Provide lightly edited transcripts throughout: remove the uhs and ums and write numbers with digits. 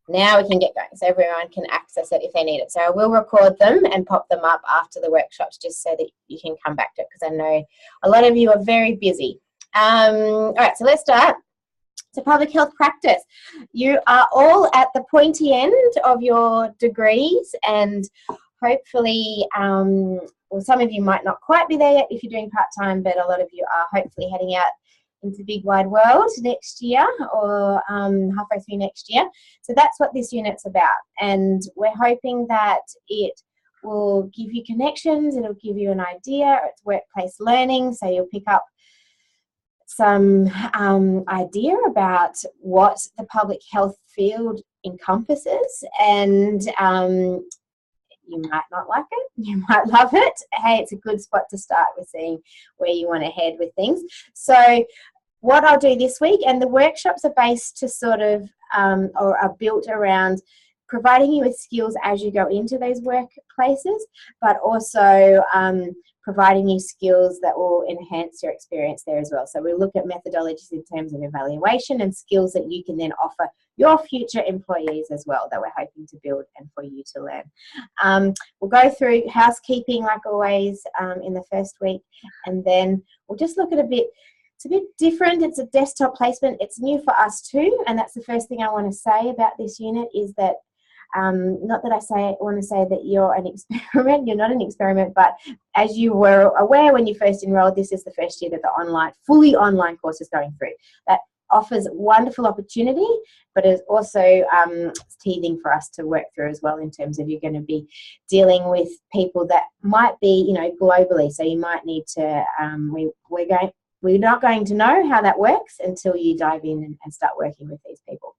Now we can get going, so everyone can access it if they need it. So I will record them and pop them up after the workshops, just so that you can come back to it, because I know a lot of you are very busy. All right, so let's start. So public health practice. You are all at the pointy end of your degrees, and hopefully, well, some of you might not quite be there yet if you're doing part-time, but a lot of you are hopefully heading out into the big wide world next year, or halfway through next year. So that's what this unit's about, and we're hoping that it will give you connections, it'll give you an idea. It's workplace learning, so you'll pick up some idea about what the public health field encompasses, and you might not like it, you might love it. Hey, it's a good spot to start with seeing where you want to head with things. So what I'll do this week, and the workshops are based to sort of, or are built around providing you with skills as you go into those workplaces, but also providing you skills that will enhance your experience there as well. So we'll look at methodologies in terms of evaluation and skills that you can then offer your future employees as well, that we're hoping to build and for you to learn. We'll go through housekeeping like always in the first week, and then we'll just look at it's a bit different. It's a desktop placement. It's new for us too, and that's the first thing I want to say about this unit is that not that I want to say that you're an experiment, you're not an experiment, but as you were aware when you first enrolled, this is the first year that the fully online course is going through. That offers wonderful opportunity, but is also teething for us to work through as well, in terms of you're going to be dealing with people that might be, you know, globally. So you might need to, we're not going to know how that works until you dive in and start working with these people.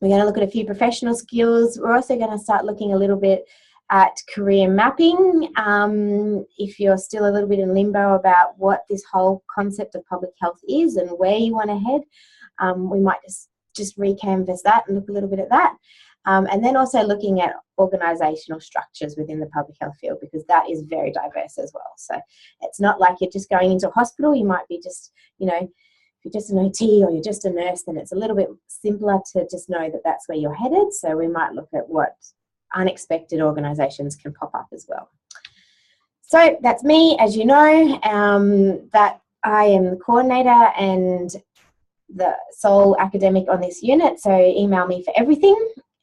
We're going to look at a few professional skills. We're also going to start looking a little bit at career mapping. If you're still a little bit in limbo about what this whole concept of public health is and where you want to head, we might just recanvas that and look a little bit at that. And then also looking at organisational structures within the public health field, because that is very diverse as well. So it's not like you're just going into a hospital. You might be just, you know, if you're just an OT or you're just a nurse, then it's a little bit simpler to just know that that's where you're headed. So we might look at what unexpected organisations can pop up as well. So that's me, as you know, that I am the coordinator and the sole academic on this unit. So email me for everything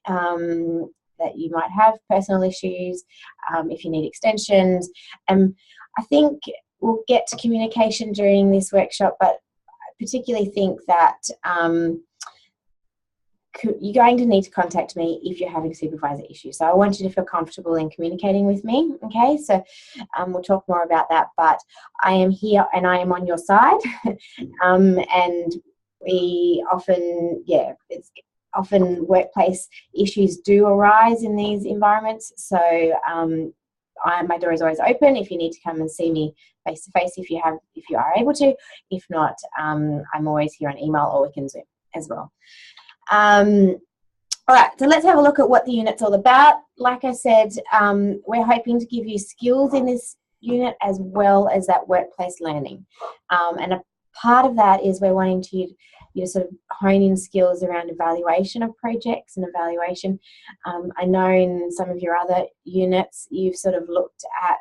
that you might have, personal issues, if you need extensions. I think we'll get to communication during this workshop, but particularly think that you're going to need to contact me if you're having supervisor issues. So I want you to feel comfortable in communicating with me, okay? So we'll talk more about that, but I am here and I am on your side. And we often, often workplace issues do arise in these environments. So my door is always open if you need to come and see me face to face, if you are able to. If not, I'm always here on email, or we can Zoom as well. All right, so let's have a look at what the unit's all about. Like I said, we're hoping to give you skills in this unit as well as that workplace learning. And a part of that is we're wanting you to sort of hone in skills around evaluation of projects and evaluation. I know in some of your other units, you've sort of looked at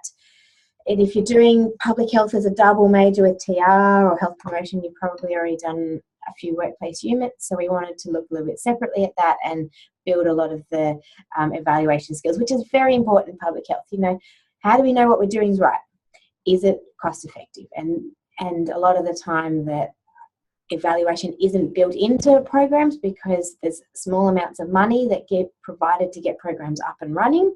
it. If you're doing public health as a double major with TR or health promotion, you've probably already done a few workplace units. So we wanted to look a little bit separately at that and build a lot of the evaluation skills, which is very important in public health. You know, how do we know what we're doing is right? Is it cost effective? And a lot of the time that evaluation isn't built into programs because there's small amounts of money that get provided to get programs up and running,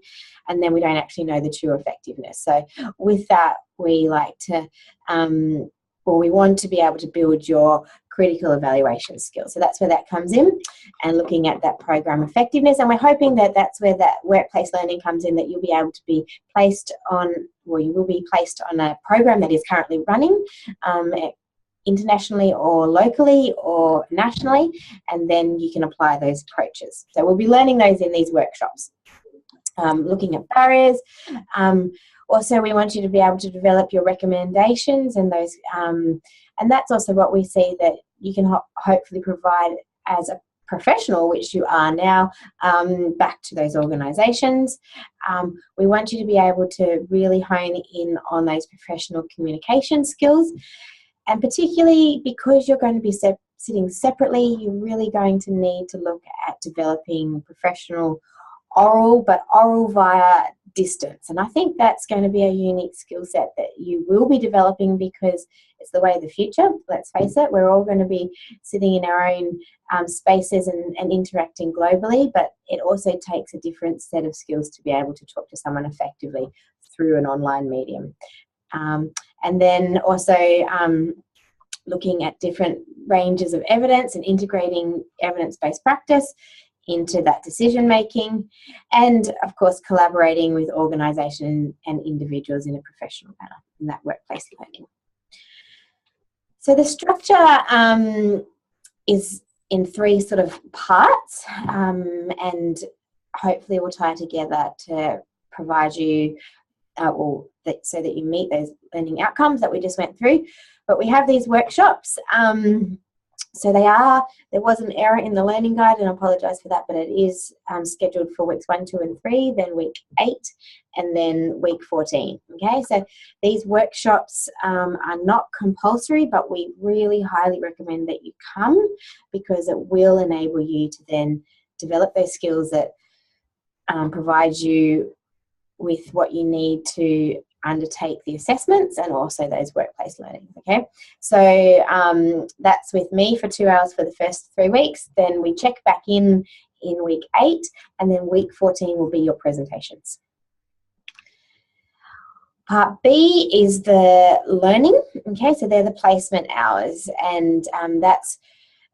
and then we don't actually know the true effectiveness. So with that, we like to, we want to be able to build your critical evaluation skills. So that's where that comes in, and looking at that program effectiveness. And we're hoping that that's where that workplace learning comes in, that you'll be able to be placed on, or you will be placed on a program that is currently running internationally or locally or nationally, and then you can apply those approaches. So we'll be learning those in these workshops, looking at barriers. Also, we want you to be able to develop your recommendations, and those, and that's also what we see that you can hopefully provide as a professional, which you are now, back to those organisations. We want you to be able to really hone in on those professional communication skills, and particularly because you're going to be sitting separately, you're really going to need to look at developing professional oral, but oral via distance. And I think that's going to be a unique skill set that you will be developing, because it's the way of the future. Let's face it, we're all going to be sitting in our own spaces and interacting globally, but it also takes a different set of skills to be able to talk to someone effectively through an online medium. And then also looking at different ranges of evidence and integrating evidence-based practice into that decision making, and of course collaborating with organisations and individuals in a professional manner in that workplace learning. So the structure is in 3 sort of parts, and hopefully will tie together to provide you so that you meet those learning outcomes that we just went through. But we have these workshops. So there was an error in the learning guide, and I apologise for that, but it is scheduled for weeks 1, 2 and 3, then week 8, and then week 14. Okay, so these workshops are not compulsory, but we really highly recommend that you come, because it will enable you to then develop those skills that provide you with what you need to undertake the assessments and also those workplace learning. Okay, so that's with me for 2 hours for the first 3 weeks. Then we check back in week 8, and then week 14 will be your presentations. Part B is the learning. Okay, so they're the placement hours, and that's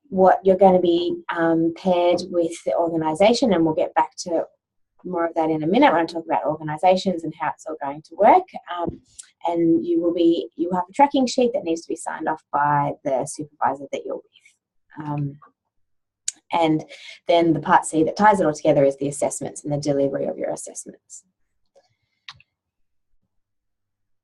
what you're going to be paired with the organisation, and we'll get back to more of that in a minute when I talk about organisations and how it's all going to work. And you will have a tracking sheet that needs to be signed off by the supervisor that you're with. And then the part C that ties it all together is the assessments and the delivery of your assessments.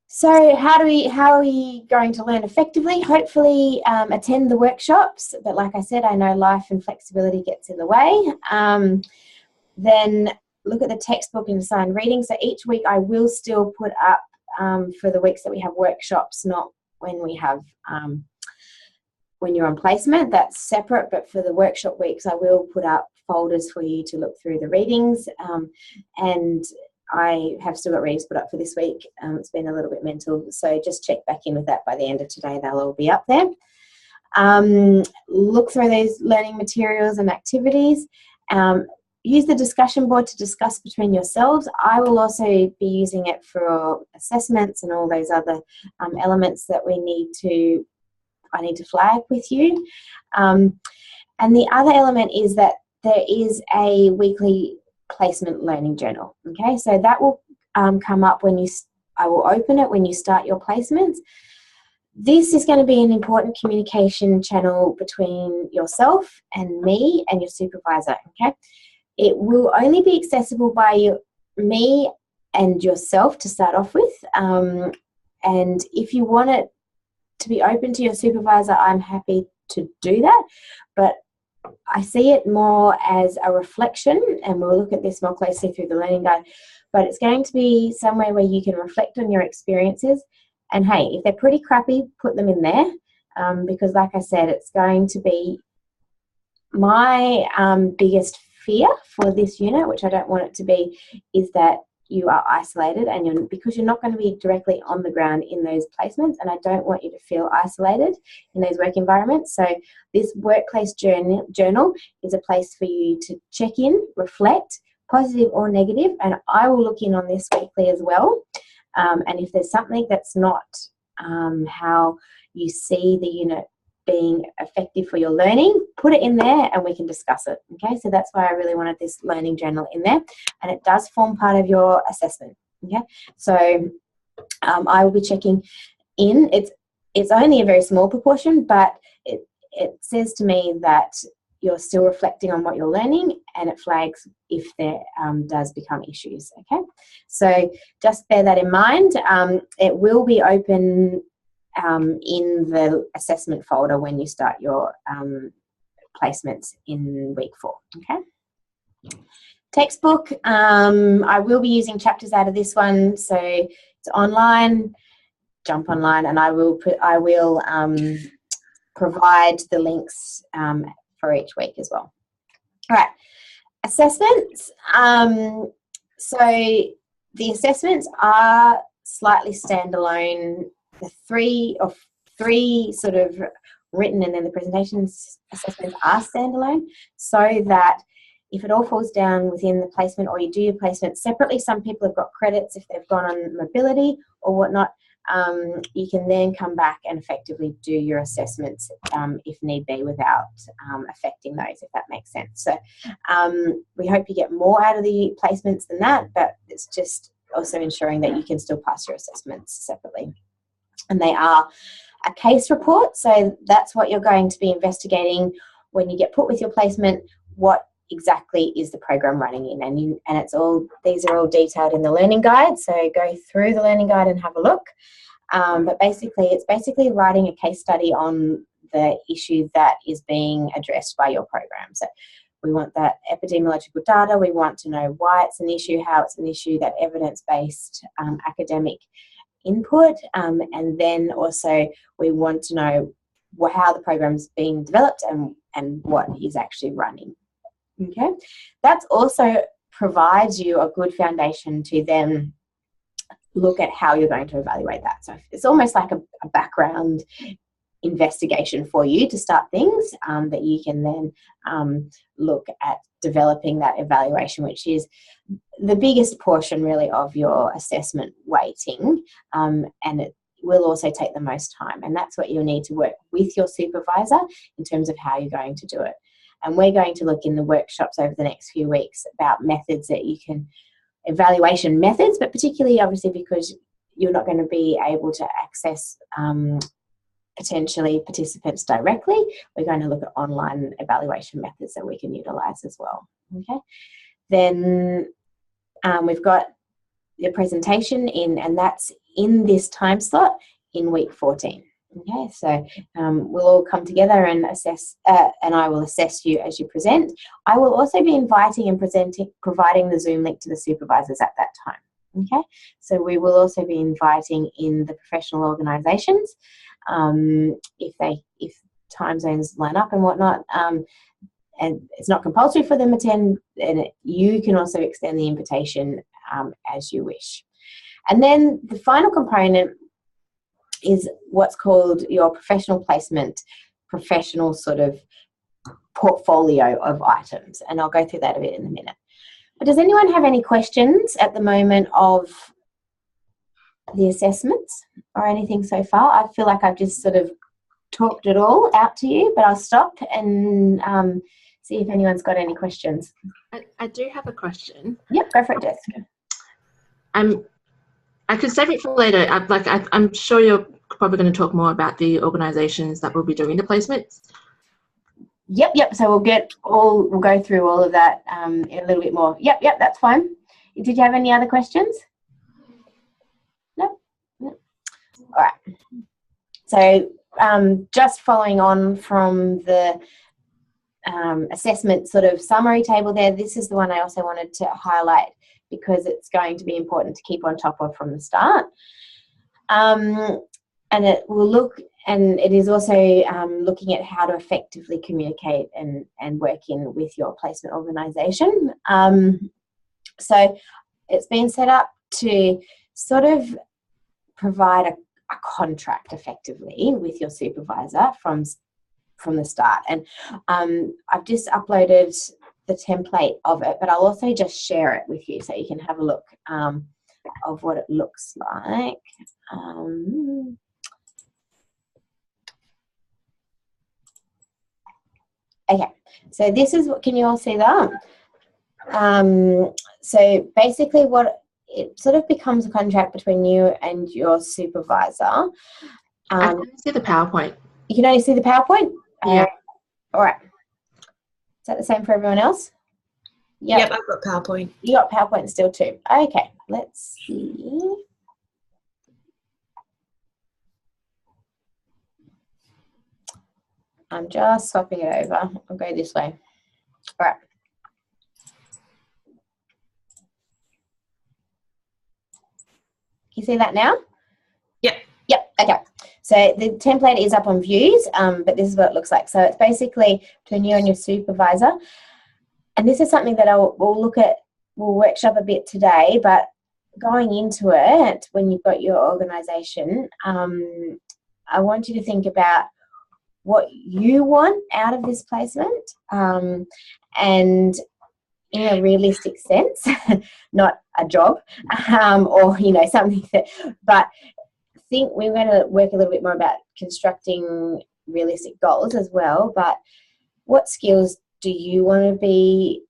So how are we going to learn effectively? Hopefully attend the workshops, but like I said, I know life and flexibility gets in the way. Then look at the textbook and assign reading. So each week I will still put up for the weeks that we have workshops, not when we have when you're on placement, that's separate, but for the workshop weeks I will put up folders for you to look through the readings, and I have still got readings put up for this week. It's been a little bit mental, so just check back in with that by the end of today. They'll all be up there. Look through those learning materials and activities. Use the discussion board to discuss between yourselves. I will also be using it for assessments and all those other elements that I need to flag with you. And the other element is that there is a weekly placement learning journal. Okay, so that will come up I will open it when you start your placements. This is going to be an important communication channel between yourself and me and your supervisor. Okay. It will only be accessible by me and yourself to start off with. And if you want it to be open to your supervisor, I'm happy to do that. But I see it more as a reflection, and we'll look at this more closely through the learning guide, but it's going to be somewhere where you can reflect on your experiences. And hey, if they're pretty crappy, put them in there, because like I said, it's going to be my biggest fear for this unit, which I don't want it to be, is that you are isolated, and because you're not going to be directly on the ground in those placements, and I don't want you to feel isolated in those work environments. So this workplace journal is a place for you to check in, reflect, positive or negative, and I will look in on this weekly as well. And if there's something that's not how you see the unit being effective for your learning, put it in there and we can discuss it. Okay, so that's why I really wanted this learning journal in there, and it does form part of your assessment. Okay, so I will be checking in. It's only a very small proportion, but it says to me that you're still reflecting on what you're learning, and it flags if there does become issues. Okay, so just bear that in mind. It will be open in the assessment folder when you start your placements in week 4. Okay. Textbook, I will be using chapters out of this one, so it's online. Jump online, and I will provide the links for each week as well. All right, assessments. So the assessments are slightly standalone. The three sort of written, and then the presentations assessments are standalone, so that if it all falls down within the placement, or you do your placement separately, some people have got credits if they've gone on mobility or whatnot, you can then come back and effectively do your assessments if need be, without affecting those, if that makes sense. So we hope you get more out of the placements than that, but it's just also ensuring that you can still pass your assessments separately. And they are a case report, so that's what you're going to be investigating when you get put with your placement. What exactly is the program running in, and it's all, these are all detailed in the learning guide, so go through the learning guide and have a look. But basically, it's basically writing a case study on the issue that is being addressed by your program. So we want that epidemiological data, we want to know why it's an issue, how it's an issue, that evidence-based academic input, and then also we want to know how the program's being developed and what is actually running. Okay, that also provides you a good foundation to then look at how you're going to evaluate that. So it's almost like a background investigation for you to start things, that you can then look at developing that evaluation, which is the biggest portion really of your assessment weighting, and it will also take the most time, and that's what you'll need to work with your supervisor in terms of how you're going to do it. And we're going to look in the workshops over the next few weeks about methods that you can, evaluation methods, but particularly obviously because you're not going to be able to access potentially participants directly, we're going to look at online evaluation methods that we can utilise as well. Okay, then we've got the presentation in, and that's in this time slot in week 14. Okay, so we'll all come together and assess, and I will assess you as you present. I will also be inviting and providing the Zoom link to the supervisors at that time. Okay, so we will also be inviting in the professional organisations if time zones line up and whatnot. And it's not compulsory for them to attend, and you can also extend the invitation as you wish. And then the final component is what's called your professional placement, professional sort of portfolio of items. And I'll go through that a bit in a minute. But does anyone have any questions at the moment of the assessments or anything so far? I feel like I've just sort of talked it all out to you, but I'll stop and see if anyone's got any questions. I do have a question. Yep, go for it, Jessica. I could save it for later. I'm sure you're probably going to talk more about the organisations that will be doing the placements. Yep. So we'll go through all of that in a little bit more. Yep, that's fine. Did you have any other questions? No. All right. So just following on from the assessment sort of summary table there, this is the one I also wanted to highlight because it's going to be important to keep on top of from the start. And it will look, and it is also looking at how to effectively communicate and work in with your placement organisation. So it's been set up to sort of provide a contract effectively with your supervisor from the start. And I've just uploaded the template of it, but I'll also just share it with you so you can have a look of what it looks like. Okay, so this is what, can you all see that? So basically what it sort of becomes a contract between you and your supervisor. I can see the PowerPoint. You can only see the PowerPoint? Yeah. All right. Is that the same for everyone else? Yep, I've got PowerPoint. You got PowerPoint still too. Okay, let's see. I'm just swapping it over. I'll go this way. All right. You see that now? Yep. Yep, okay. So the template is up on views, but this is what it looks like. So it's basically between you and your supervisor. And this is something that we'll workshop a bit today, but going into it, when you've got your organisation, I want you to think about what you want out of this placement, and in a realistic sense, not a job, or, you know, something that, but think we're going to work a little bit more about constructing realistic goals as well. But what skills do you want to be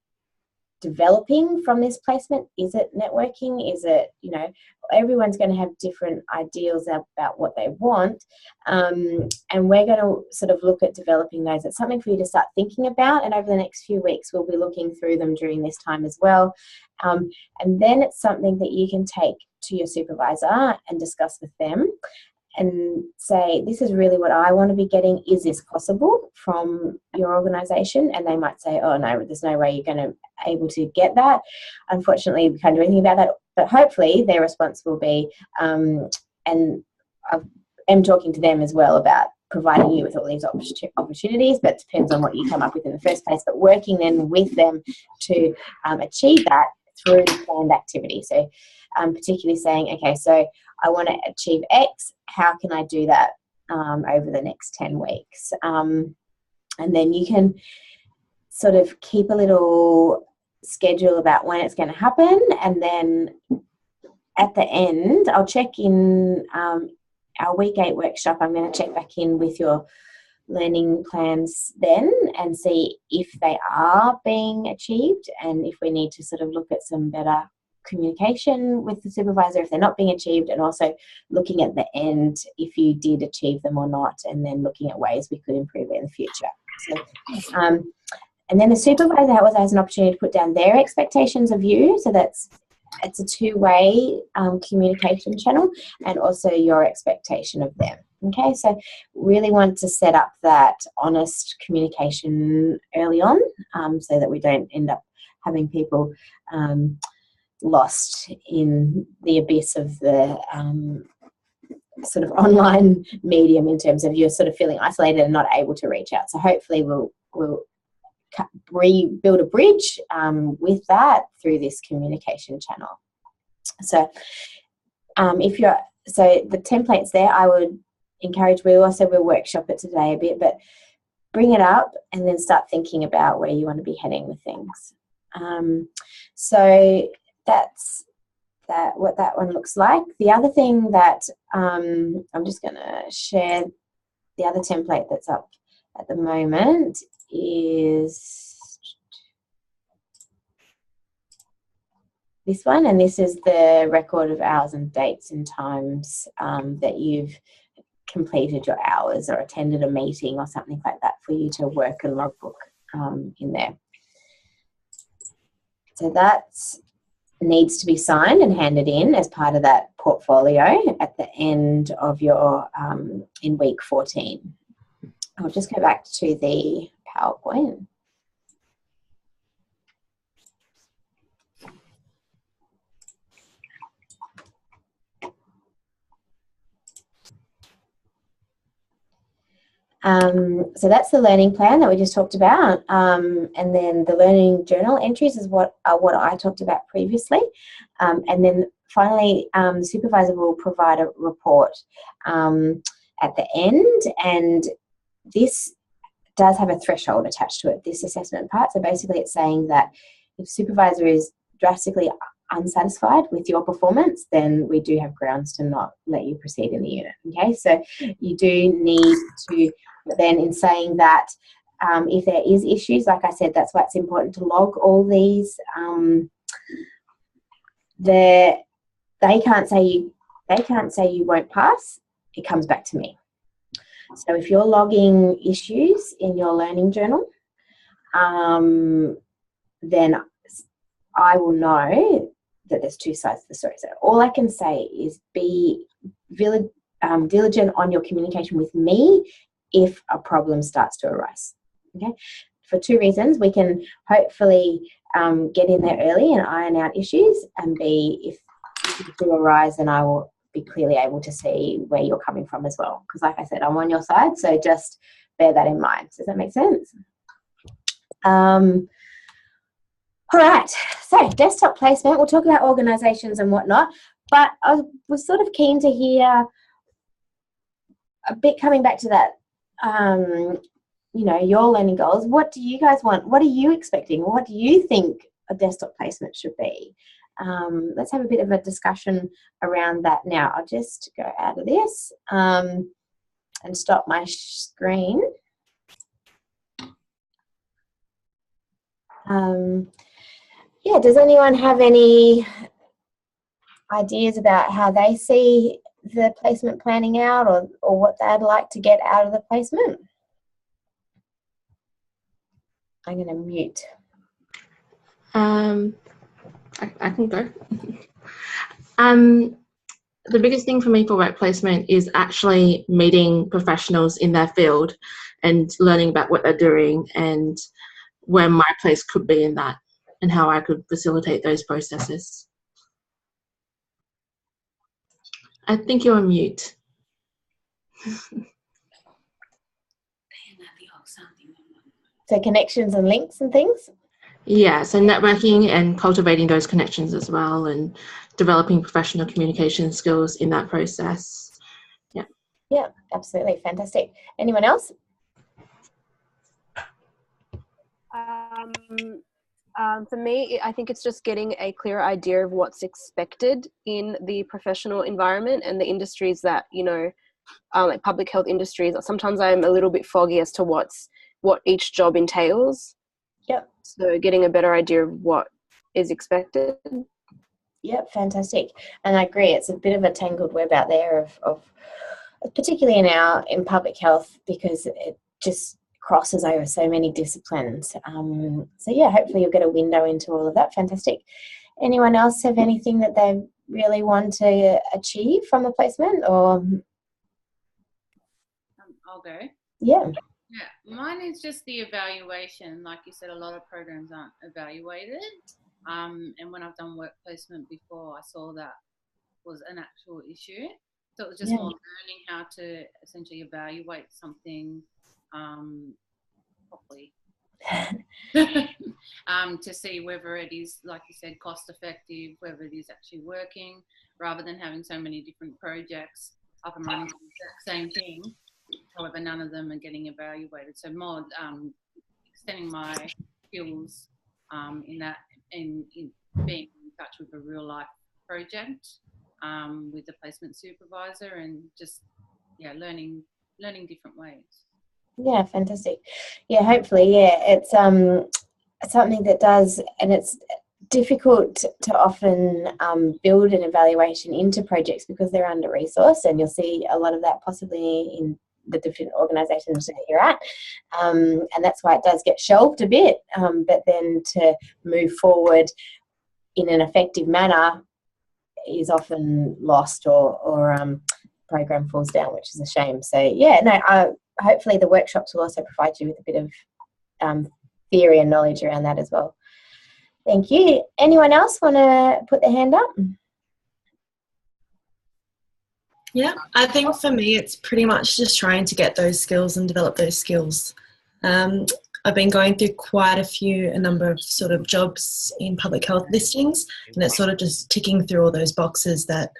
developing from this placement? Is it networking? Is it, you know, everyone's going to have different ideals about what they want, and we're going to sort of look at developing those. It's something for you to start thinking about, and over the next few weeks we'll be looking through them during this time as well, and then it's something that you can take to your supervisor and discuss with them and say, this is really what I want to be getting. Is this possible from your organisation? And they might say, oh no, there's no way you're going to able to get that. Unfortunately, we can't do anything about that. But hopefully their response will be, and I am talking to them as well about providing you with all these opportunities, but it depends on what you come up with in the first place. But working then with them to achieve that through planned activity. So particularly saying, okay, so I want to achieve X, how can I do that over the next 10 weeks? And then you can sort of keep a little schedule about when it's going to happen, and then at the end, I'll check in our week 8 workshop. I'm going to check back in with your learning plans then and see if they are being achieved, and if we need to sort of look at some better communication with the supervisor if they're not being achieved, and also looking at the end if you did achieve them or not, and then looking at ways we could improve it in the future. So, and then the supervisor has an opportunity to put down their expectations of you, so it's a two-way communication channel, and also your expectation of them. Okay, so really want to set up that honest communication early on, so that we don't end up having people lost in the abyss of the sort of online medium, in terms of you're sort of feeling isolated and not able to reach out. So hopefully we'll rebuild a bridge with that through this communication channel. So so the template's there. I would encourage, we'll workshop it today a bit, but bring it up and then start thinking about where you want to be heading with things. So that's what that one looks like. The other thing that I'm just going to share, the other template that's up at the moment is this one, and this is the record of hours and dates and times that you've completed your hours or attended a meeting or something like that, for you to work a logbook in there. So that needs to be signed and handed in as part of that portfolio at the end of your in week 14. I'll just go back to the PowerPoint. So that's the learning plan that we just talked about, and then the learning journal entries is what I talked about previously, and then finally the supervisor will provide a report at the end, and this does have a threshold attached to it, this assessment part. So basically it's saying that if supervisor is drastically unsatisfied with your performance, then we do have grounds to not let you proceed in the unit. Okay, so you do need to then, in saying that, if there is issues, like I said, that's why it's important to log all these. They can't say you won't pass. It comes back to me. So if you're logging issues in your learning journal, then I will know that there's two sides to the story. So all I can say is be diligent on your communication with me if a problem starts to arise. Okay, for 2 reasons. We can hopefully get in there early and iron out issues, and B, if issues do arise, then I will be clearly able to see where you're coming from as well. Because like I said, I'm on your side, so just bear that in mind. Does that make sense? All right, so desktop placement, we'll talk about organisations and whatnot, but I was sort of keen to hear a bit coming back to that, you know, your learning goals. What do you guys want? What are you expecting? What do you think a desktop placement should be? Let's have a bit of a discussion around that now. I'll just go out of this and stop my screen. Yeah, does anyone have any ideas about how they see the placement planning out, or what they'd like to get out of the placement? I'm going to mute. I can go. The biggest thing for me for work placement is actually meeting professionals in their field and learning about what they're doing and where my place could be in that and how I could facilitate those processes. I think you're on mute. So connections and links and things? Yeah, so networking and cultivating those connections as well, and developing professional communication skills in that process. Yeah. Yeah, absolutely. Fantastic. Anyone else? For me, I think it's just getting a clear idea of what's expected in the professional environment and the industries that, you know, like public health industries. Sometimes I'm a little bit foggy as to what each job entails. Yep. So getting a better idea of what is expected. Yep, fantastic. And I agree, it's a bit of a tangled web out there of particularly in public health, because it just crosses over so many disciplines. So yeah, hopefully you'll get a window into all of that. Fantastic. Anyone else have anything that they really want to achieve from a placement, or? I'll go. Yeah. Yeah, mine is just the evaluation. Like you said, a lot of programs aren't evaluated. And when I've done work placement before, I saw that was an actual issue. So it was just more learning how to essentially evaluate something properly. To see whether it is, like you said, cost effective, whether it is actually working, rather than having so many different projects up and running for the exact same thing. However, none of them are getting evaluated. So more extending my skills in that, in being in touch with a real life project with the placement supervisor, and just learning different ways. Yeah, fantastic. Yeah, hopefully, yeah, it's something that does, and it's difficult to often build an evaluation into projects because they're under resourced, and you'll see a lot of that possibly in the different organisations that you're at, and that's why it does get shelved a bit, but then to move forward in an effective manner is often lost, or program falls down, which is a shame. So yeah, no, hopefully the workshops will also provide you with a bit of theory and knowledge around that as well. Thank you. Anyone else want to put their hand up? Yeah, I think for me it's pretty much just trying to get those skills and develop those skills. I've been going through a number of sort of jobs in public health listings, and it's sort of just ticking through all those boxes that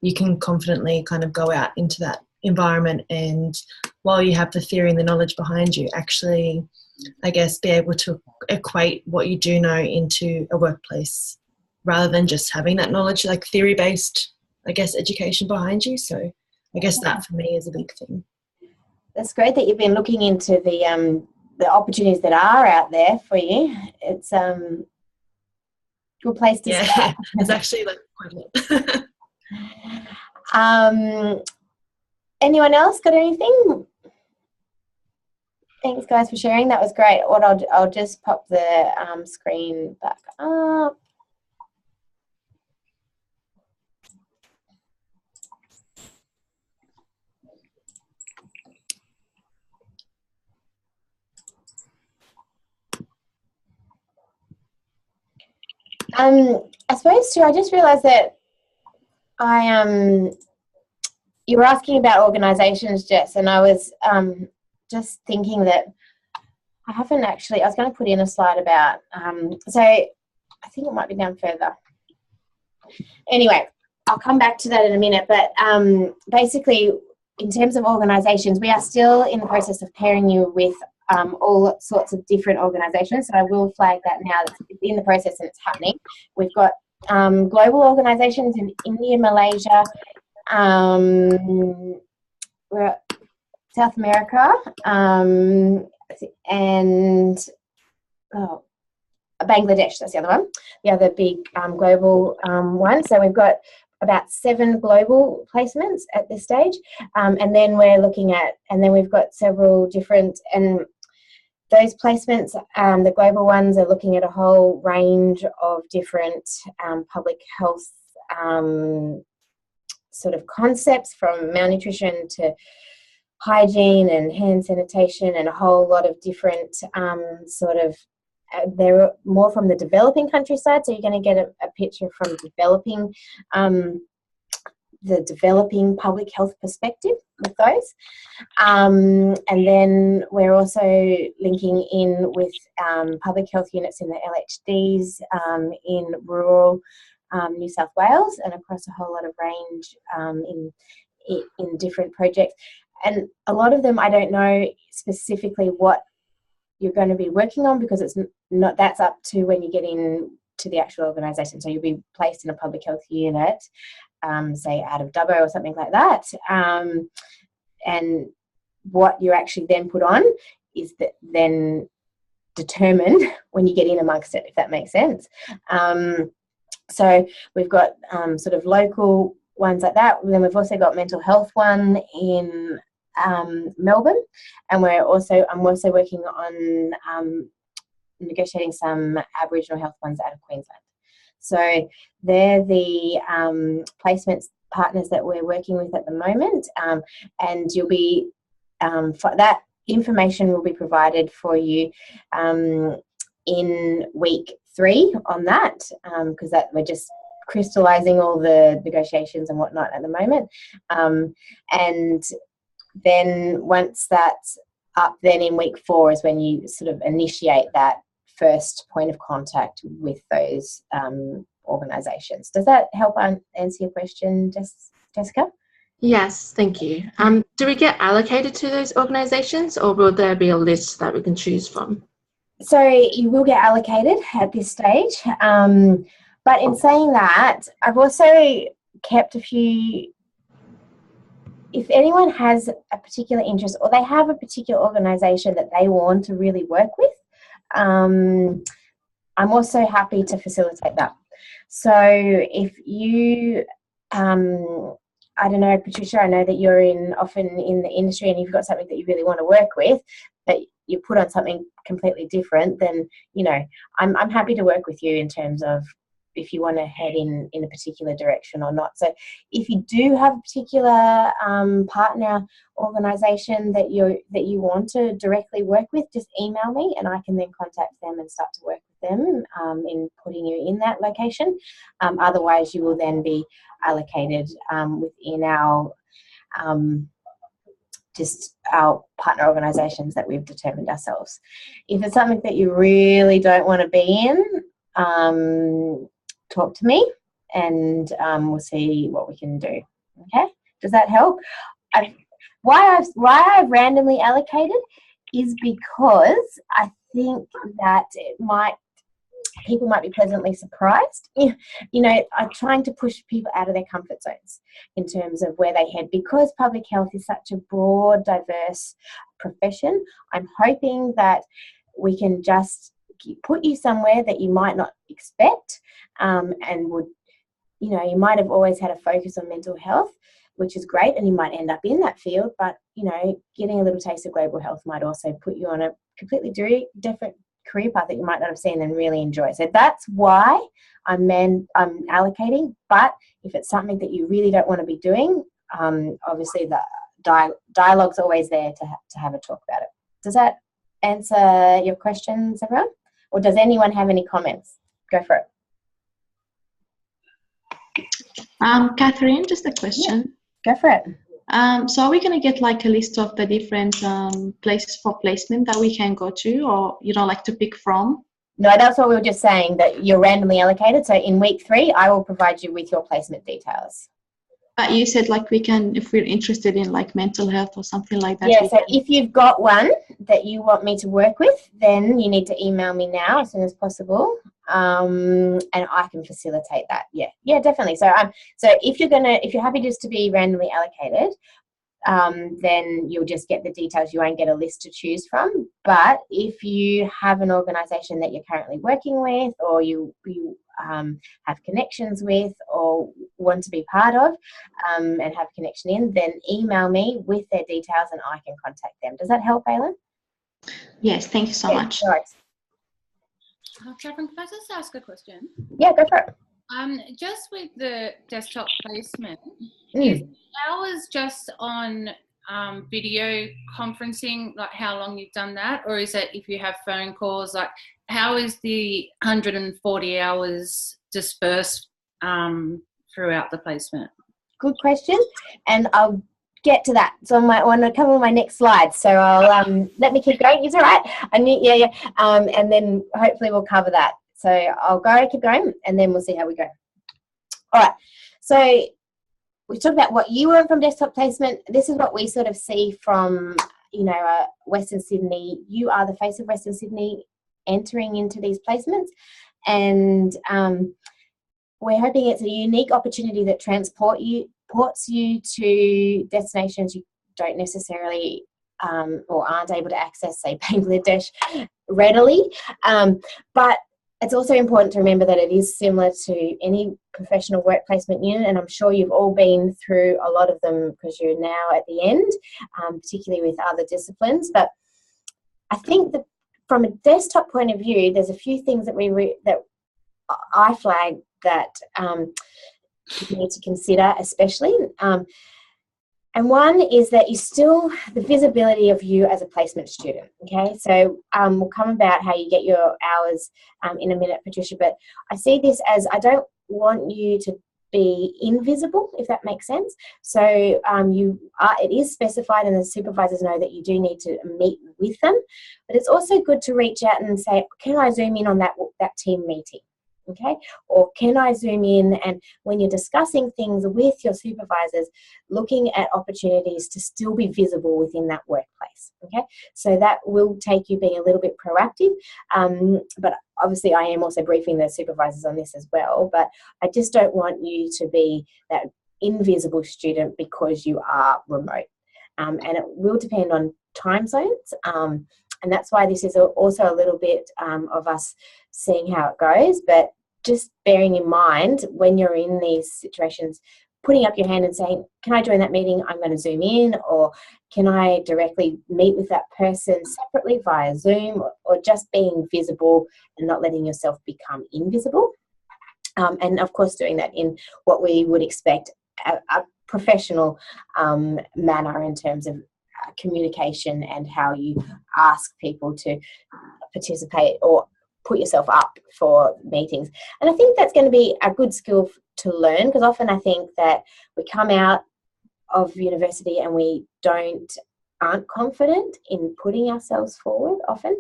you can confidently kind of go out into that environment, and while you have the theory and the knowledge behind you, actually, I guess, be able to equate what you do know into a workplace, rather than just having that knowledge, like theory-based, I guess, education behind you. So I guess that for me is a big thing. That's great that you've been looking into the opportunities that are out there for you. It's a good place to start. It's actually like equivalent. Anyone else got anything? Thanks, guys, for sharing. That was great. What I'll just pop the screen back up. I suppose too, I just realised that you were asking about organisations, Jess, and I was just thinking that I haven't actually, I was going to put in a slide about, so I think it might be down further. Anyway, I'll come back to that in a minute, but basically, in terms of organisations, we are still in the process of pairing you with all sorts of different organisations, so I will flag that now. It's in the process and it's happening. We've got global organisations in India, Malaysia, South America, and Bangladesh, that's the other one, the other big global one. So we've got about 7 global placements at this stage, and then we're looking at, and then we've got several different, and those placements, the global ones, are looking at a whole range of different public health sort of concepts, from malnutrition to hygiene and hand sanitation, and a whole lot of different sort of, they're more from the developing countryside, so you're going to get a picture from developing, the developing public health perspective with those. And then we're also linking in with public health units in the LHDs in rural New South Wales, and across a whole lot of range in different projects. And a lot of them, I don't know specifically what you're going to be working on, because it's not, that's up to when you get in to the actual organisation. So you'll be placed in a public health unit, say out of Dubbo or something like that. And what you're actually then put on is that then determined when you get in amongst it, if that makes sense. So we've got sort of local ones like that. And then we've also got mental health one in Melbourne, and I'm also working on negotiating some Aboriginal health ones out of Queensland. So they're the placements partners that we're working with at the moment, and you'll be that information will be provided for you in week 3 on that, because that we're just crystallising all the negotiations and whatnot at the moment, and then once that's up, then in week 4 is when you sort of initiate that first point of contact with those organisations. Does that help answer your question, Jessica? Yes, thank you. Do we get allocated to those organisations, or will there be a list that we can choose from? So you will get allocated at this stage. But in saying that, I've also kept a few. If anyone has a particular interest, or they have a particular organisation that they want to really work with, I'm also happy to facilitate that. So if you, I don't know, Patricia, I know that you're often in the industry and you've got something that you really want to work with, but you put on something completely different, then, you know, I'm happy to work with you in terms of if you want to head in a particular direction or not. So if you do have a particular partner organisation that you want to directly work with, just email me and I can then contact them and start to work with them in putting you in that location. Otherwise, you will then be allocated within our just our partner organisations that we've determined ourselves. If it's something that you really don't want to be in, talk to me and we'll see what we can do. Okay, does that help? Why I've randomly allocated is because I think that people might be pleasantly surprised. You know, I'm trying to push people out of their comfort zones in terms of where they head, because public health is such a broad, diverse profession. I'm hoping that we can just put you somewhere that you might not expect, and would, you know, you might have always had a focus on mental health, which is great, and you might end up in that field, but, you know, getting a little taste of global health might also put you on a completely different career path that you might not have seen and really enjoy. So that's why I'm allocating. But if it's something that you really don't want to be doing, obviously the dialogue's always there to have a talk about it. Does that answer your questions, everyone? Or does anyone have any comments? Go for it. Catherine, just a question. Go for it. So are we going to get like a list of the different places for placement that we can go to, or, you know, like to pick from? No, that's what we were just saying, that you're randomly allocated. So in week 3, I will provide you with your placement details. But you said like we can, if we're interested in like mental health or something like that. Yeah, so if you've got one that you want me to work with, then you need to email me now as soon as possible, and I can facilitate that. Yeah, definitely. So so if you're happy just to be randomly allocated, then you'll just get the details. You won't get a list to choose from. But if you have an organisation that you're currently working with, or you have connections with, or want to be part of, and have a connection in, then email me with their details and I can contact them. Does that help, Aylin? Yes, thank you so much. Right. Catherine, can I just ask a question? Yeah, go for it. Just with the desktop placement, is ours just on video conferencing, like how long you've done that, or is it if you have phone calls, like how is the 140 hours dispersed throughout the placement? Good question, and I'll get to that. So on a couple of my next slides. So I'll let me keep going. Is it all right? And then hopefully we'll cover that. So I'll keep going, and then we'll see how we go. All right. So we talked about what you want from desktop placement. This is what we sort of see from, Western Sydney. You are the face of Western Sydney entering into these placements, and we're hoping it's a unique opportunity that transports you to destinations you don't necessarily or aren't able to access, say Bangladesh, readily. But it's also important to remember that it is similar to any professional work placement unit, and I'm sure you've all been through a lot of them because you're now at the end, particularly with other disciplines. But I think that from a desktop point of view, there's a few things that I flag that you need to consider, especially. And one is that the visibility of you as a placement student, okay? So we'll come about how you get your hours in a minute, Patricia, but I see this as, I don't want you to be invisible, if that makes sense. So it is specified, and the supervisors know that you do need to meet with them, but it's also good to reach out and say, can I zoom in on that team meeting? Okay, or can I zoom in, and when you're discussing things with your supervisors, looking at opportunities to still be visible within that workplace. Okay, so that will take you being a little bit proactive, but obviously I am also briefing the supervisors on this as well, but I just don't want you to be that invisible student because you are remote, and it will depend on time zones, and that's why this is also a little bit of us seeing how it goes, but just bearing in mind when you're in these situations, putting up your hand and saying, can I join that meeting? I'm going to zoom in, or can I directly meet with that person separately via Zoom, or just being visible and not letting yourself become invisible. And of course, doing that in what we would expect a professional manner in terms of communication and how you ask people to participate or put yourself up for meetings. And I think that's going to be a good skill to learn, because often I think that we come out of university and we aren't confident in putting ourselves forward often.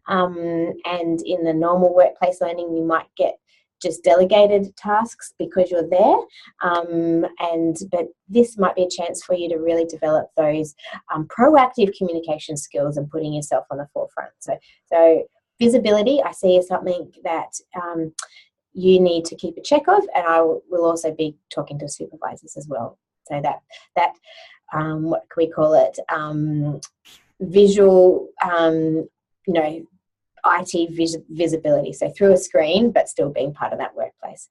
And in the normal workplace learning, you might get just delegated tasks because you're there, but this might be a chance for you to really develop those proactive communication skills and putting yourself on the forefront. So visibility, I see, is something that you need to keep a check of, and I will also be talking to supervisors as well. So that what can we call it? Visual, IT visibility, so through a screen but still being part of that workplace.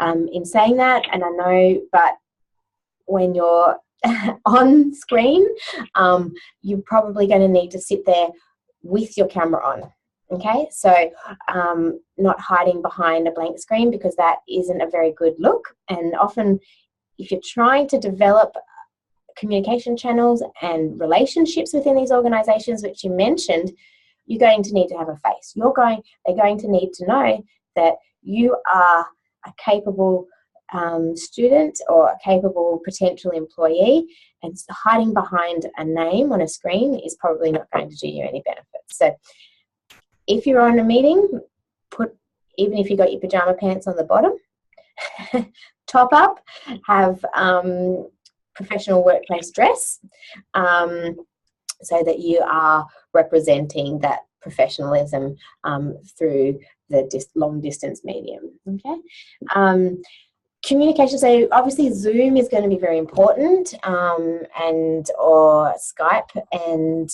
In saying that, and I know, but when you're on screen, you're probably going to need to sit there with your camera on. Okay, so not hiding behind a blank screen, because that isn't a very good look. And often if you're trying to develop communication channels and relationships within these organizations, which you mentioned, you're going to need to have a face. They're going to need to know that you are a capable student or a capable potential employee, and hiding behind a name on a screen is probably not going to do you any benefits. So if you're on a meeting, even if you got your pajama pants on the bottom, top up, have professional workplace dress, so that you are representing that professionalism through the long distance medium. Okay. Communication, so obviously Zoom is going to be very important, or Skype, and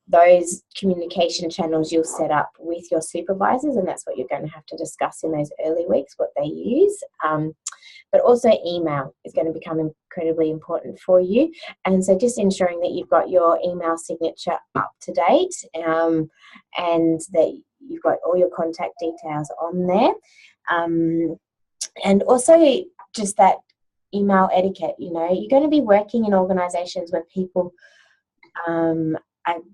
those communication channels you'll set up with your supervisors, and that's what you're going to have to discuss in those early weeks, what they use. But also email is going to become incredibly important for you, and so just ensuring that you've got your email signature up to date, and that you've got all your contact details on there. And also just that email etiquette, you know, you're going to be working in organisations where people are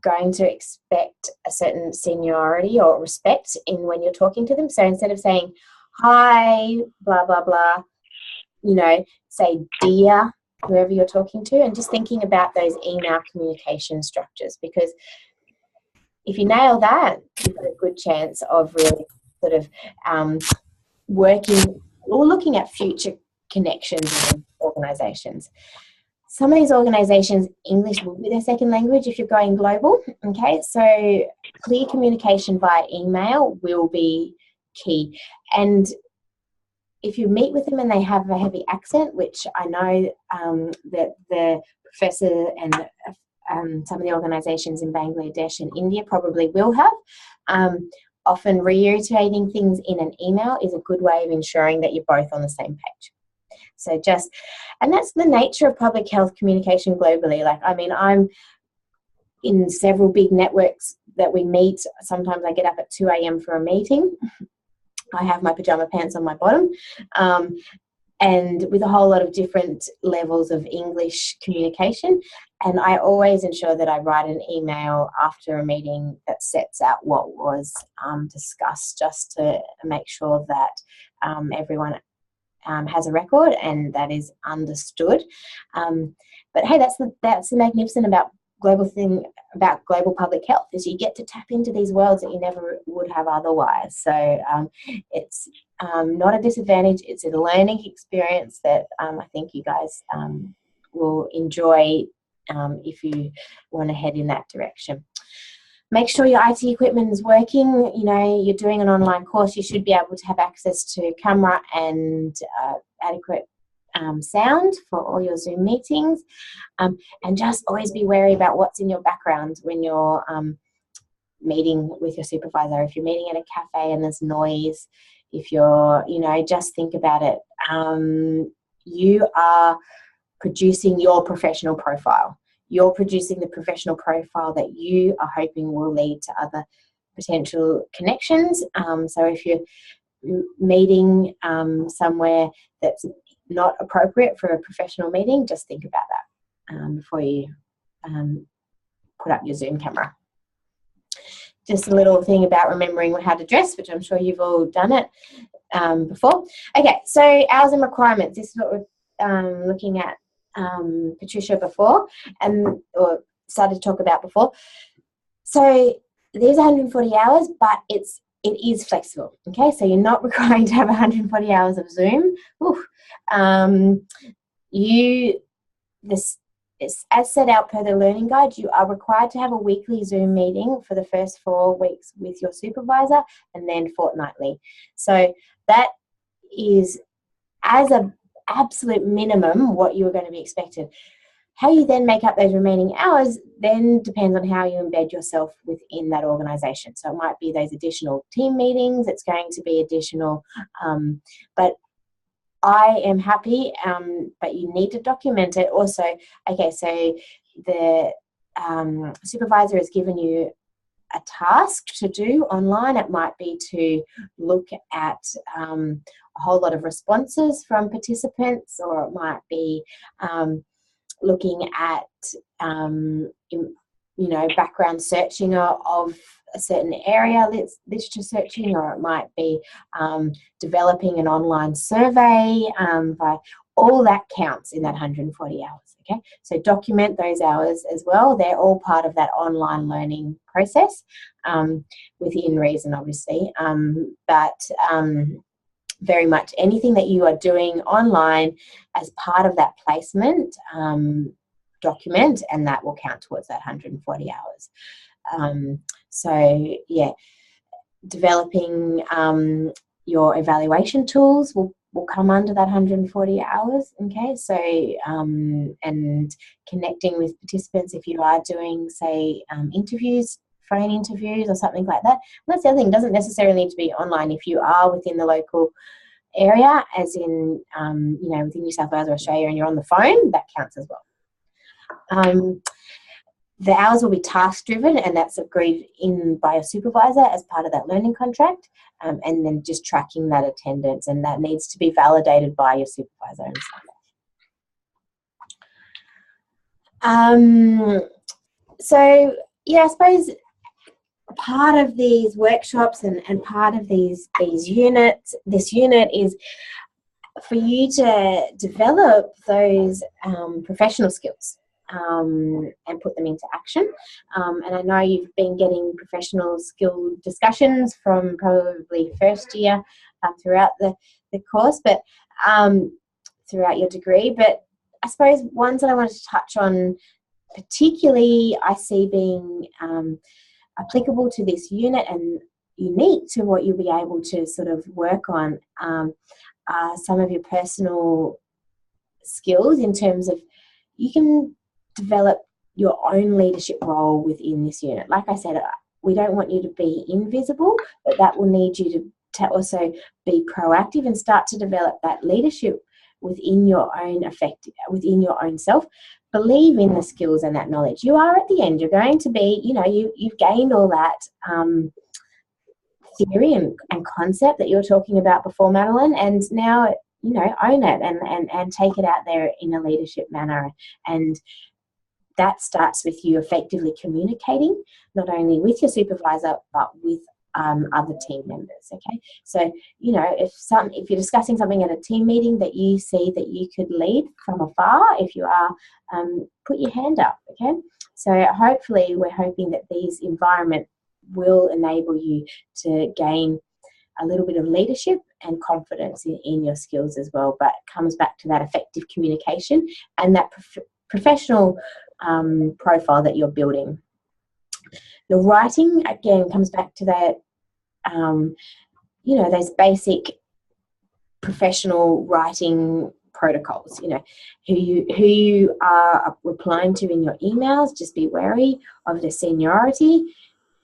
going to expect a certain seniority or respect in when you're talking to them. So instead of saying, hi, blah, blah, blah, you know, say dear, whoever you're talking to, and just thinking about those email communication structures, because if you nail that, you've got a good chance of really sort of working or looking at future connections in organisations. Some of these organisations, English will be their second language if you're going global, okay? So clear communication via email will be key. And if you meet with them and they have a heavy accent, which I know that the professor and some of the organisations in Bangladesh and India probably will have, often reiterating things in an email is a good way of ensuring that you're both on the same page. So and that's the nature of public health communication globally. Like, I mean, I'm in several big networks that we meet. Sometimes I get up at 2 a.m. for a meeting. I have my pajama pants on my bottom, and with a whole lot of different levels of English communication. And I always ensure that I write an email after a meeting that sets out what was discussed, just to make sure that everyone has a record and that is understood. But hey, that's the magnificent about global public health, is you get to tap into these worlds that you never would have otherwise. So it's not a disadvantage, it's a learning experience that I think you guys will enjoy if you want to head in that direction. Make sure your IT equipment is working. You know, you're doing an online course, you should be able to have access to camera and adequate sound for all your Zoom meetings, and just always be wary about what's in your background when you're meeting with your supervisor. If you're meeting at a cafe and there's noise, if you're, you know, just think about it. You are producing your professional profile. You're producing the professional profile that you are hoping will lead to other potential connections. So if you're meeting somewhere that's not appropriate for a professional meeting, just think about that before you put up your Zoom camera. Just a little thing about remembering how to dress, which I'm sure you've all done it before. Okay, so hours and requirements. This is what we're looking at, Patricia, before, or started to talk about before. So there's 140 hours, but it is flexible. Okay, so you're not requiring to have 140 hours of Zoom. As set out per the learning guide, you are required to have a weekly Zoom meeting for the first 4 weeks with your supervisor, and then fortnightly. So that is, as an absolute minimum, what you are going to be expected. How you then make up those remaining hours then depends on how you embed yourself within that organisation. So it might be those additional team meetings, it's going to be additional, but I am happy, but you need to document it also. Okay, so the supervisor has given you a task to do online. It might be to look at a whole lot of responses from participants, or it might be looking at you know, background searching of a certain area, literature searching, or it might be developing an online survey. All that counts in that 140 hours, okay? So document those hours as well. They're all part of that online learning process, within reason, obviously. But very much anything that you are doing online as part of that placement, document, and that will count towards that 140 hours. So yeah, developing your evaluation tools will come under that 140 hours, okay? So and connecting with participants if you are doing, say, interviews, phone interviews or something like that. And that's the other thing, it doesn't necessarily need to be online. If you are within the local area, as in you know, within New South Wales or Australia, and you're on the phone, that counts as well. The hours will be task driven, and that's agreed in by a supervisor as part of that learning contract, and then just tracking that attendance, and that needs to be validated by your supervisor and staff. So yeah, I suppose part of these workshops and part of these units, this unit is for you to develop those professional skills and put them into action. And I know you've been getting professional skill discussions from probably first year throughout the course, but throughout your degree. But I suppose ones that I wanted to touch on particularly I see being applicable to this unit and unique to what you'll be able to sort of work on are some of your personal skills, in terms of you can develop your own leadership role within this unit. Like I said, we don't want you to be invisible, but that will need you to also be proactive and start to develop that leadership within your own within your own self. Believe in the skills and that knowledge. You are at the end, you're going to be, you know, you've gained all that theory and concept that you were talking about before, Madeline, and now, you know, own it and take it out there in a leadership manner. And that starts with you effectively communicating, not only with your supervisor, but with other team members, okay? So, you know, if you're discussing something at a team meeting that you see that you could lead from afar, if you are, put your hand up, okay? So hopefully we're hoping that these environments will enable you to gain a little bit of leadership and confidence in your skills as well, but it comes back to that effective communication and that professional profile that you're building. The writing, again, comes back to that, you know, those basic professional writing protocols, you know, who you are replying to in your emails. Just be wary of the seniority.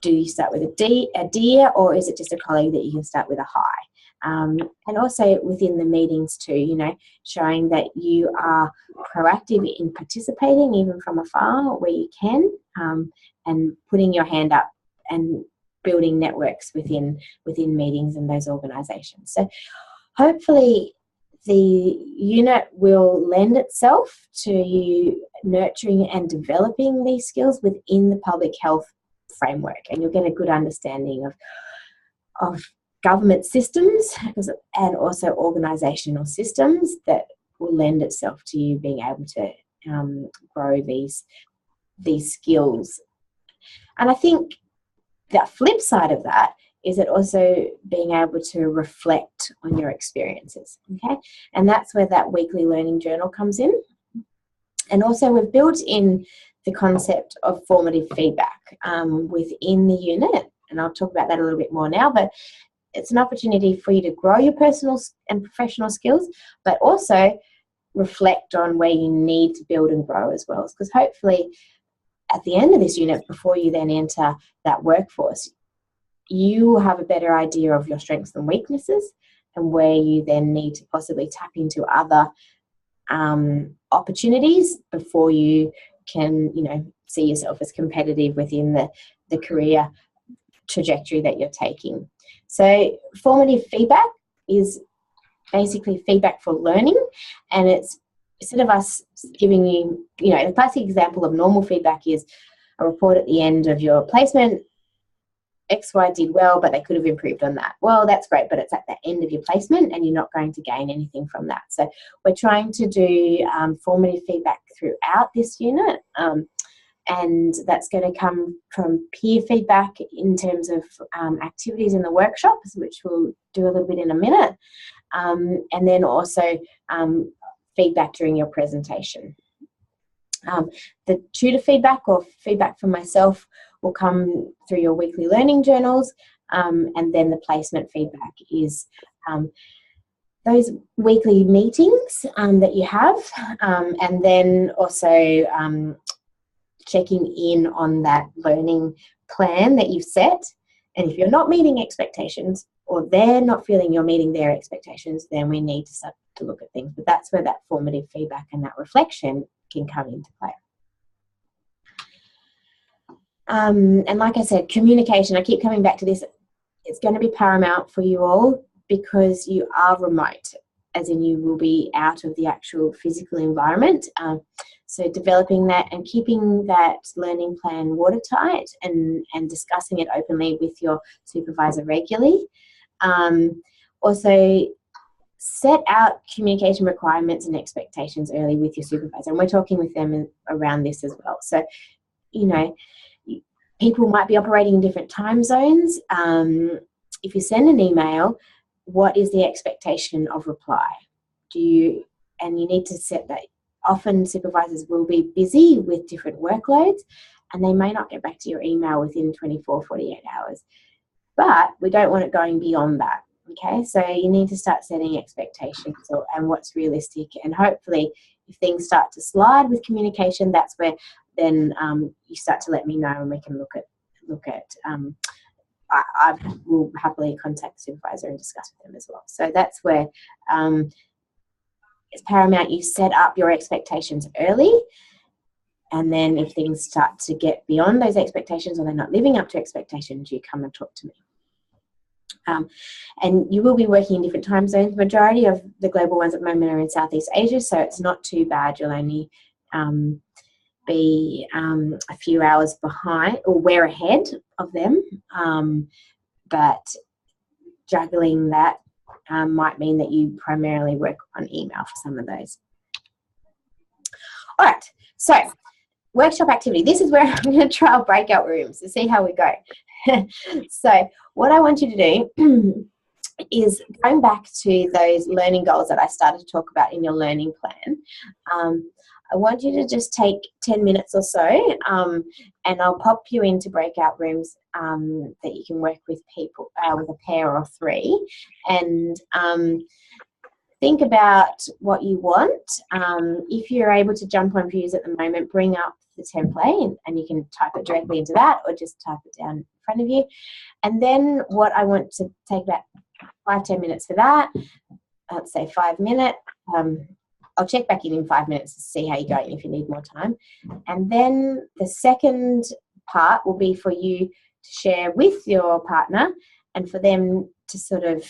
Do you start with a dear, or is it just a colleague that you can start with a hi? And also within the meetings too, you know, showing that you are proactive in participating even from afar where you can, and putting your hand up and building networks within meetings and those organisations. So hopefully the unit will lend itself to you nurturing and developing these skills within the public health framework, and you'll get a good understanding of government systems and also organisational systems that will lend itself to you being able to grow these skills. And I think the flip side of that is it also being able to reflect on your experiences, okay? And that's where that weekly learning journal comes in. And also we've built in the concept of formative feedback within the unit, and I'll talk about that a little bit more now, but it's an opportunity for you to grow your personal and professional skills, but also reflect on where you need to build and grow as well. Because hopefully at the end of this unit, before you then enter that workforce, you will have a better idea of your strengths and weaknesses and where you then need to possibly tap into other opportunities before you can, you know, see yourself as competitive within the career trajectory that you're taking. So formative feedback is basically feedback for learning, and it's instead of us giving you, you know, the classic example of normal feedback is, a report at the end of your placement. XY did well, but they could have improved on that. Well, that's great, but it's at the end of your placement and you're not going to gain anything from that. So we're trying to do formative feedback throughout this unit, and that's going to come from peer feedback in terms of activities in the workshops, which we'll do a little bit in a minute, and then also feedback during your presentation. The tutor feedback or feedback from myself will come through your weekly learning journals, and then the placement feedback is those weekly meetings that you have, and then also checking in on that learning plan that you've set. And if you're not meeting expectations, or they're not feeling you're meeting their expectations, then we need to start to look at things. But that's where that formative feedback and that reflection can come into play. And like I said, communication, I keep coming back to this, it's going to be paramount for you all because you are remote, as in you will be out of the actual physical environment. So developing that and keeping that learning plan watertight and discussing it openly with your supervisor regularly. Also, set out communication requirements and expectations early with your supervisor. And we're talking with them around this as well. So, you know, people might be operating in different time zones. If you send an email, what is the expectation of reply? And you need to set that. Often supervisors will be busy with different workloads and they may not get back to your email within 24, 48 hours. But we don't want it going beyond that. Okay, so you need to start setting expectations and what's realistic. And hopefully, if things start to slide with communication, that's where then you start to let me know, and we can look at. I will happily contact the supervisor and discuss with them as well. So that's where it's paramount you set up your expectations early, and then if things start to get beyond those expectations or they're not living up to expectations, you come and talk to me. And you will be working in different time zones. The majority of the global ones at the moment are in Southeast Asia, so it's not too bad. You'll only be a few hours behind, or we're ahead of them. But juggling that might mean that you primarily work on email for some of those. All right, so workshop activity. This is where I'm going to trial breakout rooms to see how we go. So what I want you to do is going back to those learning goals that I started to talk about in your learning plan. I want you to just take 10 minutes or so, and I'll pop you into breakout rooms that you can work with people, with a pair or three, and think about what you want. If you're able to jump on views at the moment, bring up the template and you can type it directly into that, or just type it down in front of you. And then what I want to take about 5-10 minutes for that, let's say 5 minutes. I'll check back in 5 minutes to see how you're going if you need more time. And then the second part will be for you to share with your partner and for them to sort of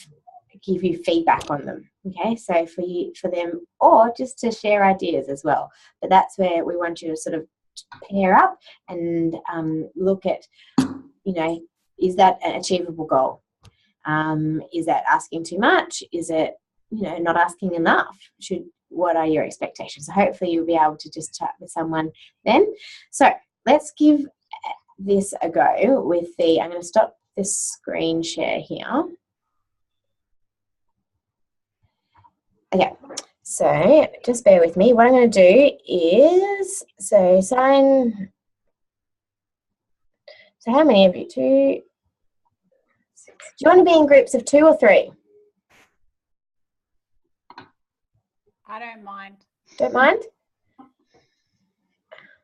give you feedback on them. Okay, so for them, or just to share ideas as well. But that's where we want you to sort of pair up and look at, you know, is that an achievable goal? Is that asking too much? Is it, you know, not asking enough? What are your expectations? So hopefully you'll be able to just chat with someone then. So let's give this a go with I'm going to stop this screen share here. Okay, so just bear with me. What I'm going to do is, so how many of you? 2, 6. Do you want to be in groups of 2 or 3? I don't mind. Don't mind?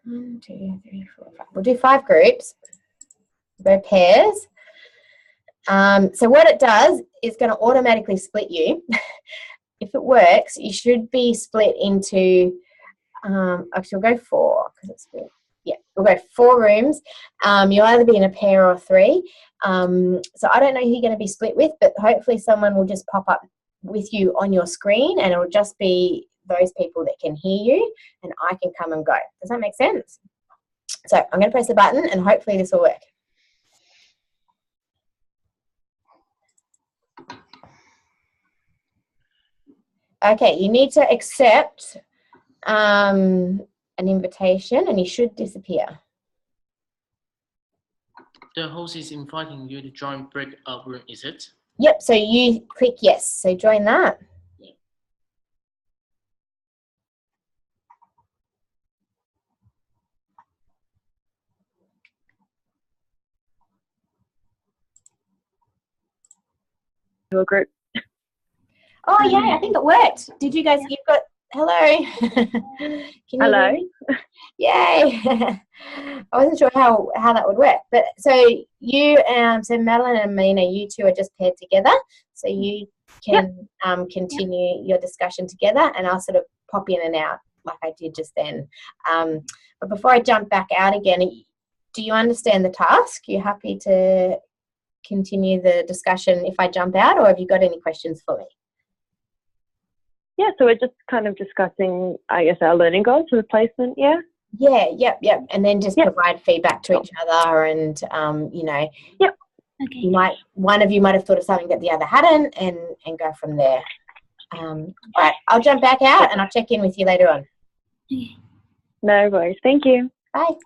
1, 2, 3, 4, 5. We'll do 5 groups. Go pairs. So what it does is going to automatically split you. If it works, you should be split into, actually we'll go 4 because it's split. Yeah, we'll go 4 rooms. You'll either be in a pair or 3. So I don't know who you're going to be split with, but hopefully someone will just pop up with you on your screen, and it'll just be those people that can hear you, and I can come and go. Does that make sense? So I'm going to press the button and hopefully this will work. Okay, you need to accept an invitation and you should disappear. The host is inviting you to join breakout room, is it? Yep, so you click yes. So join that. To a group. Oh, yeah, I think it worked. Did you guys, you've got, hello. Can you Hello. hear me? Yay. I wasn't sure how that would work. But so you, so Madeline and Mina, you two are just paired together. So you can continue your discussion together and I'll sort of pop in and out like I did just then. But before I jump back out again, do you understand the task? You happy to continue the discussion if I jump out, or have you got any questions for me? Yeah, so we're just kind of discussing, I guess, our learning goals for the placement, yeah? Yeah, yep. And then just provide feedback to each other and, you know, Okay. one of you might have thought of something that the other hadn't and go from there. All right, I'll jump back out and I'll check in with you later on. No worries. Thank you. Bye.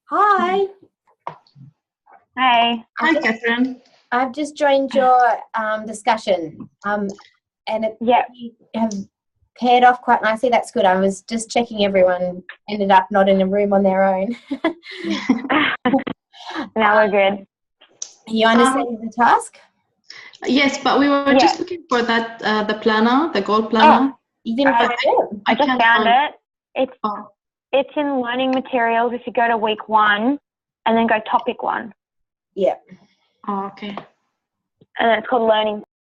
Hi. Hey. Hi, Catherine. I've just joined your discussion, and you have paired off quite nicely. That's good. I was just checking everyone ended up not in a room on their own. Now we're good. You understand the task? Yes, but we were just looking for that the planner, the goal planner. Oh, you didn't find it? I just found it. It's in learning materials. If you go to week 1 and then go topic 1. Yeah. Oh, okay. And it's called learning